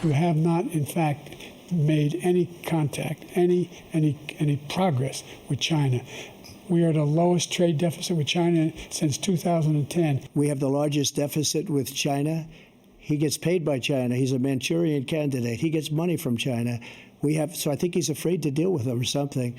who have not, in fact, made any contact, any progress with China. We are the lowest trade deficit with China since 2010. We have the largest deficit with China. He gets paid by China. He's a Manchurian candidate. He gets money from China. So I think he's afraid to deal with them or something.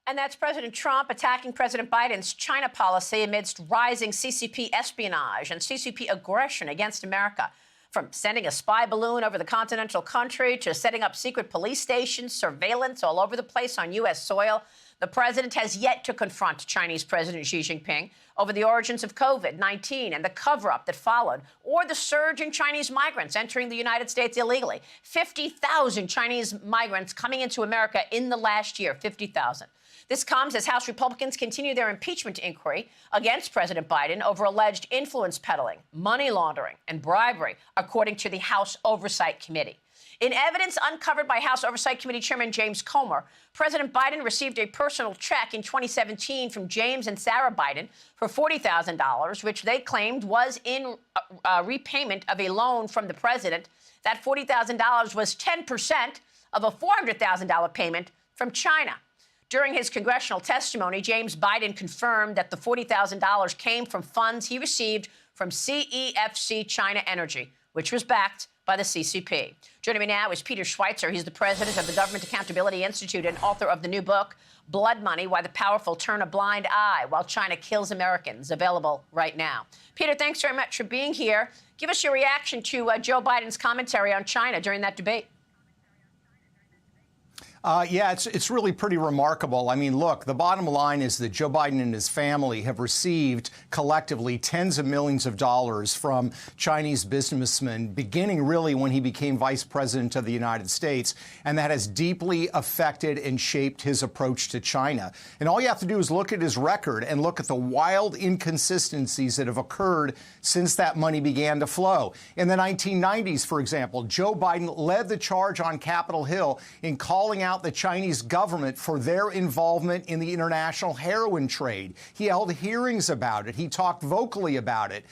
And that's President Trump attacking President Biden's China policy amidst rising CCP espionage and CCP aggression against America. From sending a spy balloon over the continental country to setting up secret police stations, surveillance all over the place on U.S. soil, the president has yet to confront Chinese President Xi Jinping over the origins of COVID-19 and the cover-up that followed, or the surge in Chinese migrants entering the United States illegally. 50,000 Chinese migrants coming into America in the last year, 50,000. This comes as House Republicans continue their impeachment inquiry against President Biden over alleged influence peddling, money laundering, and bribery, according to the House Oversight Committee. In evidence uncovered by House Oversight Committee Chairman James Comer, President Biden received a personal check in 2017 from James and Sarah Biden for $40,000, which they claimed was in repayment of a loan from the president. That $40,000 was 10% of a $400,000 payment from China. During his congressional testimony, James Biden confirmed that the $40,000 came from funds he received from CEFC China Energy, which was backed by the CCP. Joining me now is Peter Schweizer. He's the president of the Government Accountability Institute and author of the new book, Blood Money, Why the Powerful Turn a Blind Eye While China Kills Americans, available right now. Peter, thanks very much for being here. Give us your reaction to Joe Biden's commentary on China during that debate. Yeah, it's really pretty remarkable. I mean, look, the bottom line is that Joe Biden and his family have received collectively tens of millions of dollars from Chinese businessmen, beginning really when he became vice president of the United States. And that has deeply affected and shaped his approach to China. And all you have to do is look at his record and look at the wild inconsistencies that have occurred since that money began to flow. In the 1990s, for example, Joe Biden led the charge on Capitol Hill in calling out the Chinese government for their involvement in the international heroin trade. He held hearings about it. He talked vocally about it.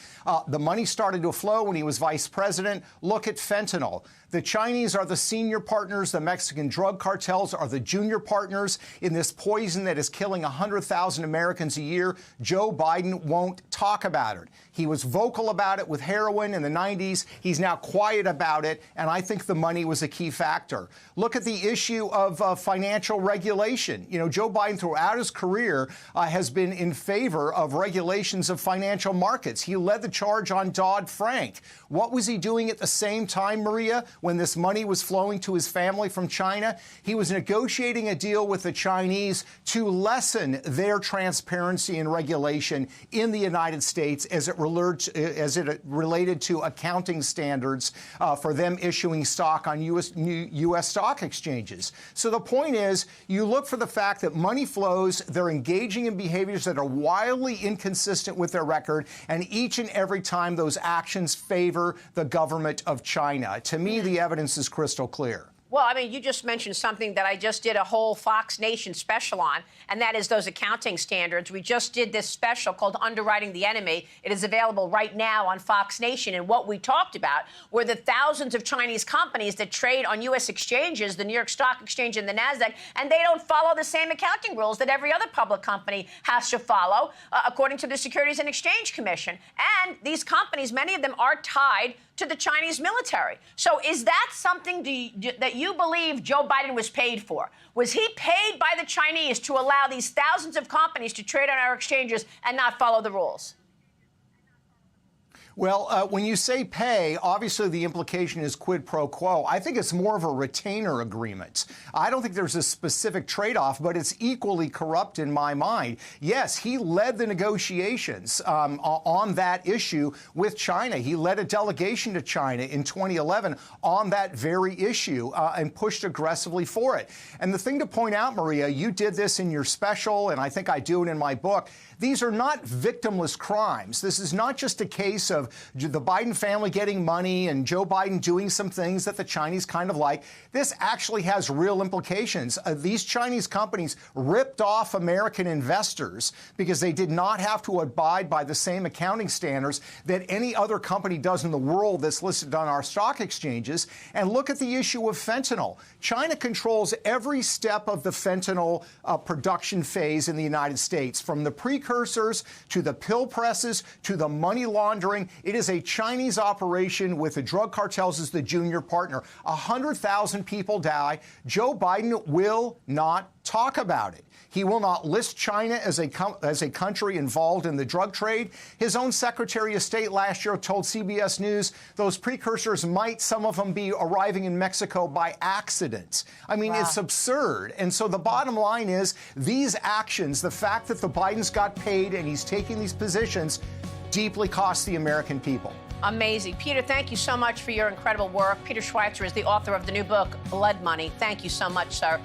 The money started to flow when he was vice president. Look at fentanyl. The Chinese are the senior partners. The Mexican drug cartels are the junior partners in this poison that is killing 100,000 Americans a year. Joe Biden won't talk about it. He was vocal about it with heroin in the 90s. He's now quiet about it, and I think the money was a key factor. Look at the issue of financial regulation. You know, Joe Biden throughout his career has been in favor of regulations of financial markets. He led the charge on Dodd-Frank. What was he doing at the same time, Maria, when this money was flowing to his family from China? He was negotiating a deal with the Chinese to lessen their transparency and regulation in the United States as it related to accounting standards for them issuing stock on U.S. stock exchanges. So the point is, you look for the fact that money flows, they're engaging in behaviors that are wildly inconsistent with their record, and each and every time those actions favor the government of China. To me, the evidence is crystal clear. Well, I mean, you just mentioned something that I just did a whole Fox Nation special on, and that is those accounting standards. We just did this special called Underwriting the Enemy. It is available right now on Fox Nation. And what we talked about were the thousands of Chinese companies that trade on U.S. exchanges, the New York Stock Exchange and the NASDAQ, and they don't follow the same accounting rules that every other public company has to follow, according to the Securities and Exchange Commission. And these companies, many of them are tied to the Chinese military. So is that something that you believe Joe Biden was paid for? Was he paid by the Chinese to allow these thousands of companies to trade on our exchanges and not follow the rules? Well, when you say pay, obviously the implication is quid pro quo. I think it's more of a retainer agreement. I don't think there's a specific trade-off, but it's equally corrupt in my mind. Yes, he led the negotiations on that issue with China. He led a delegation to China in 2011 on that very issue and pushed aggressively for it. And the thing to point out, Maria, you did this in your special, and I think I do it in my book, These are not victimless crimes. This is not just a case of the Biden family getting money and Joe Biden doing some things that the Chinese kind of like. This actually has real implications. These Chinese companies ripped off American investors because they did not have to abide by the same accounting standards that any other company does in the world that's listed on our stock exchanges. And look at the issue of fentanyl. China controls every step of the fentanyl production phase in the United States, from the precursors to the pill presses to the money laundering. It is a Chinese operation with the drug cartels as the junior partner. 100,000 people die. Joe Biden will not talk about it. He will not list China as a country involved in the drug trade. His own Secretary of State last year told CBS News those precursors might, some of them, be arriving in Mexico by accident. I mean, It's absurd. And so the bottom line is these actions, the fact that the Bidens got paid and he's taking these positions, deeply cost the American people. Amazing. Peter, thank you so much for your incredible work. Peter Schweizer is the author of the new book, Blood Money. Thank you so much, sir.